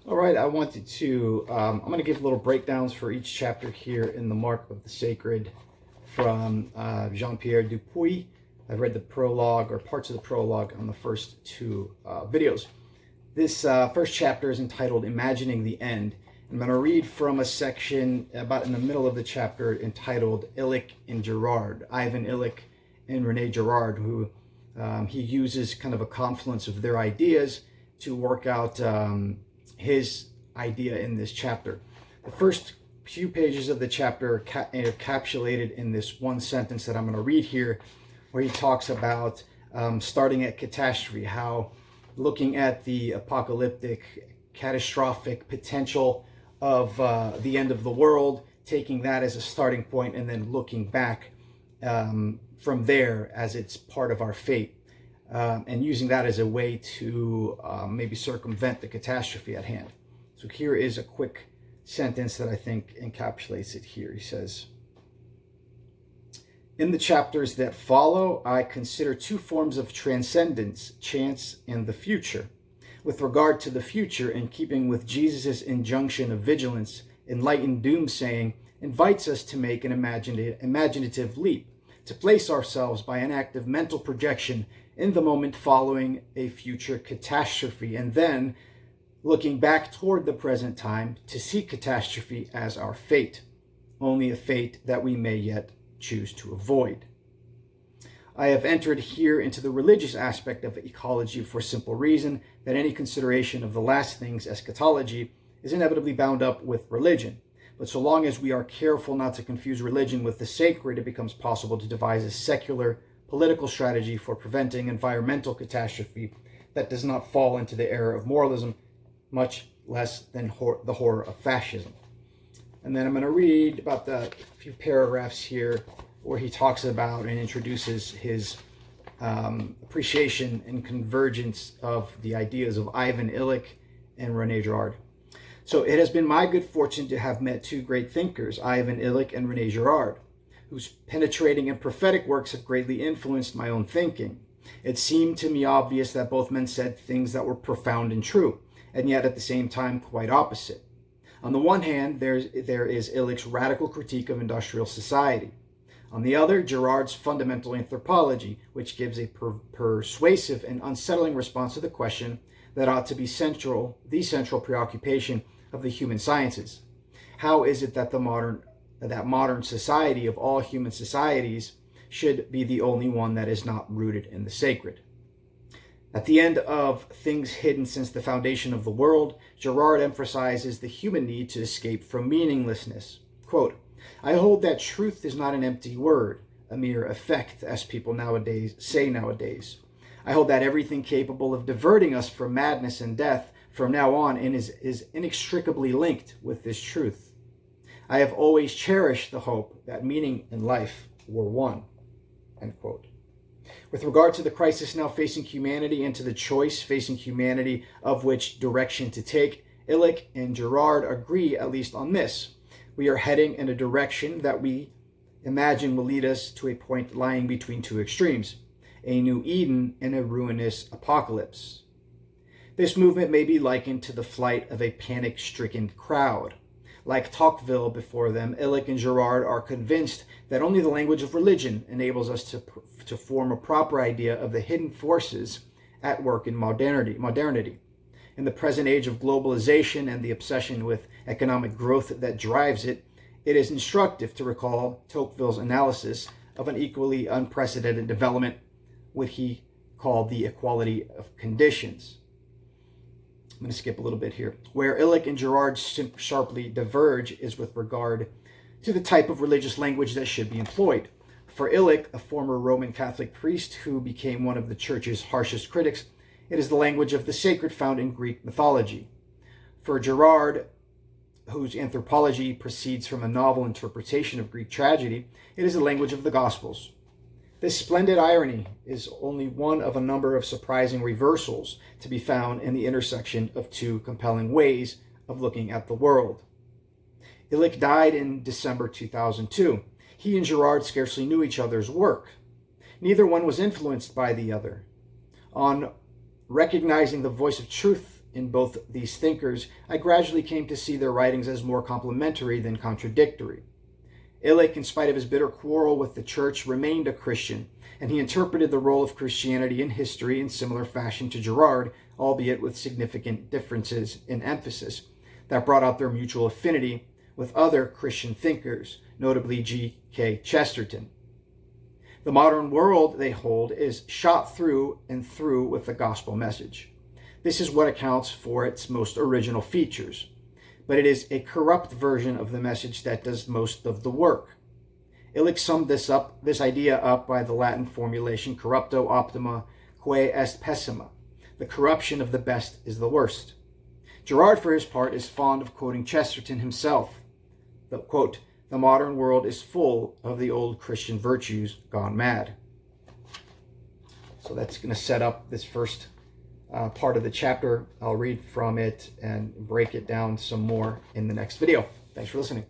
All right, I wanted to, I'm going to give little breakdowns for each chapter here in The Mark of the Sacred from Jean-Pierre Dupuy. I've read the prologue or parts of the prologue on the first two videos. This first chapter is entitled Imagining the End. I'm going to read from a section about in the middle of the chapter entitled Illich and Girard, Ivan Illich and René Girard, who he uses kind of a confluence of their ideas to work out his idea in this chapter. The first few pages of the chapter are encapsulated in this one sentence that I'm going to read here, where he talks about starting at catastrophe, how looking at the apocalyptic, catastrophic potential of the end of the world, taking that as a starting point, and then looking back from there as it's part of our fate, and using that as a way to maybe circumvent the catastrophe at hand. So here is a quick sentence that I think encapsulates it here. He says, "In the chapters that follow, I consider two forms of transcendence, chance and the future. With regard to the future, in keeping with Jesus' injunction of vigilance, enlightened doomsaying invites us to make an imaginative leap, to place ourselves by an act of mental projection in the moment following a future catastrophe, and then, looking back toward the present time, to see catastrophe as our fate, only a fate that we may yet choose to avoid. I have entered here into the religious aspect of ecology for simple reason that any consideration of the last things, eschatology, is inevitably bound up with religion. But so long as we are careful not to confuse religion with the sacred, it becomes possible to devise a secular political strategy for preventing environmental catastrophe that does not fall into the error of moralism, much less than the horror of fascism." And then I'm going to read about the few paragraphs here where he talks about and introduces his appreciation and convergence of the ideas of Ivan Illich and René Girard. "So it has been my good fortune to have met two great thinkers, Ivan Illich and René Girard, whose penetrating and prophetic works have greatly influenced my own thinking. It seemed to me obvious that both men said things that were profound and true, and yet at the same time quite opposite. On the one hand, there is Illich's radical critique of industrial society. On the other, Girard's fundamental anthropology, which gives a persuasive and unsettling response to the question that ought to be the central preoccupation of the human sciences. How is it that modern society of all human societies should be the only one that is not rooted in the sacred? At the end of Things Hidden Since the Foundation of the World, Girard emphasizes the human need to escape from meaninglessness. Quote, I hold that truth is not an empty word, a mere effect, as people say nowadays. I hold that everything capable of diverting us from madness and death from now on is inextricably linked with this truth. I have always cherished the hope that meaning and life were one." End quote. With regard to the crisis now facing humanity and to the choice facing humanity of which direction to take, Illich and Girard agree at least on this. We are heading in a direction that we imagine will lead us to a point lying between two extremes, a new Eden and a ruinous apocalypse. This movement may be likened to the flight of a panic-stricken crowd. Like Tocqueville before them, Illich and Girard are convinced that only the language of religion enables us to form a proper idea of the hidden forces at work in modernity. In the present age of globalization and the obsession with economic growth that drives it, it is instructive to recall Tocqueville's analysis of an equally unprecedented development, what he called the equality of conditions. I'm going to skip a little bit here. Where Illich and Girard sharply diverge is with regard to the type of religious language that should be employed. For Illich, a former Roman Catholic priest who became one of the church's harshest critics, it is the language of the sacred found in Greek mythology. For Girard, whose anthropology proceeds from a novel interpretation of Greek tragedy, it is the language of the Gospels. This splendid irony is only one of a number of surprising reversals to be found in the intersection of two compelling ways of looking at the world. Illich died in December 2002. He and Girard scarcely knew each other's work. Neither one was influenced by the other. On recognizing the voice of truth in both these thinkers, I gradually came to see their writings as more complementary than contradictory. Illich, in spite of his bitter quarrel with the church, remained a Christian, and he interpreted the role of Christianity in history in similar fashion to Girard, albeit with significant differences in emphasis, that brought out their mutual affinity with other Christian thinkers, notably G.K. Chesterton. The modern world, they hold, is shot through and through with the gospel message. This is what accounts for its most original features, but it is a corrupt version of the message that does most of the work. Illich summed this idea up by the Latin formulation corrupto optima quae est pessima. The corruption of the best is the worst. Girard, for his part, is fond of quoting Chesterton himself. The quote, "The modern world is full of the old Christian virtues gone mad." So that's going to set up this first part of the chapter. I'll read from it and break it down some more in the next video. Thanks for listening.